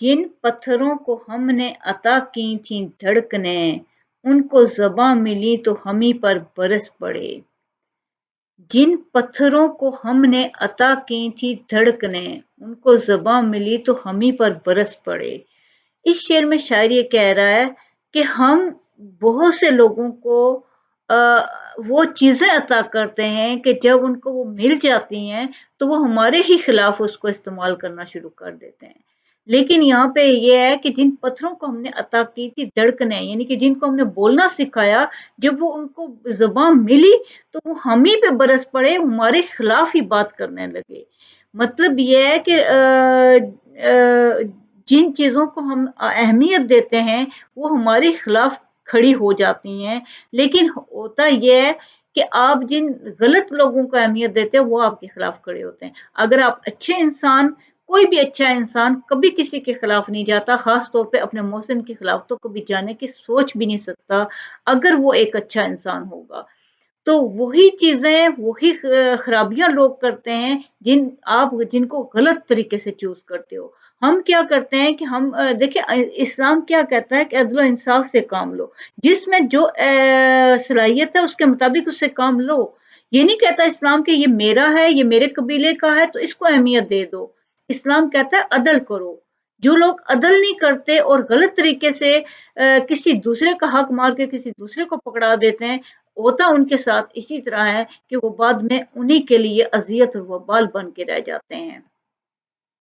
جن پتھروں کو ہم نے عطا کی تھیں دھڑکنیں، ان کو زباں ملی تو ہمیں پر برس پڑے۔ جن پتھروں کو ہم نے عطا کی تھیں دھڑکنیں، ان کو زباں ملی تو ہمیں پر برس پڑے۔ اس شعر میں شاعر یہ کہہ رہا ہے کہ ہم بہت سے لوگوں کو وہ چیزیں عطا کرتے ہیں کہ جب ان کو وہ مل جاتی ہیں تو وہ ہمارے ہی خلاف اس کو استعمال کرنا شروع کر دیتے ہیں۔ لیکن یہاں پہ یہ ہے کہ جن پتھروں کو ہم نے عطا کی تھی دھڑکنیں، یعنی کہ جن کو ہم نے بولنا سکھایا، جب وہ ان کو زبان ملی تو وہ ہم ہی پہ برس پڑے، ہمارے خلاف ہی بات کرنے لگے۔ مطلب یہ ہے کہ جن چیزوں کو ہم اہمیت دیتے ہیں وہ ہمارے خلاف کھڑی ہو جاتی ہیں۔ لیکن ہوتا یہ ہے کہ آپ جن غلط لوگوں کو اہمیت دیتے ہیں وہ آپ کے خلاف کھڑے ہوتے ہیں۔ اگر آپ اچھے انسان، کوئی بھی اچھا انسان کبھی کسی کے خلاف نہیں جاتا، خاص طور پہ اپنے محسن کے خلاف تو کبھی جانے کی سوچ بھی نہیں سکتا اگر وہ ایک اچھا انسان ہوگا۔ تو وہی چیزیں، وہی خرابیاں لوگ کرتے ہیں جن کو غلط طریقے سے چوز کرتے ہو۔ ہم کیا کرتے ہیں کہ ہم دیکھیں اسلام کیا کہتا ہے کہ عدل و انصاف سے کام لو، جس میں جو صلاحیت ہے اس کے مطابق اس سے کام لو۔ یہ نہیں کہتا اسلام کہ یہ میرا ہے، یہ میرے قبیلے کا ہے تو اس کو اہمیت دے دو۔ اسلام کہتا ہے عدل کرو۔ جو لوگ عدل نہیں کرتے اور غلط طریقے سے کسی دوسرے کا حق مار کے کسی دوسرے کو پکڑا دیتے ہیں، ہوتا ان کے ساتھ اسی طرح ہے کہ وہ بعد میں انہی کے لیے اذیت اور وبال بن کے رہ جاتے ہیں۔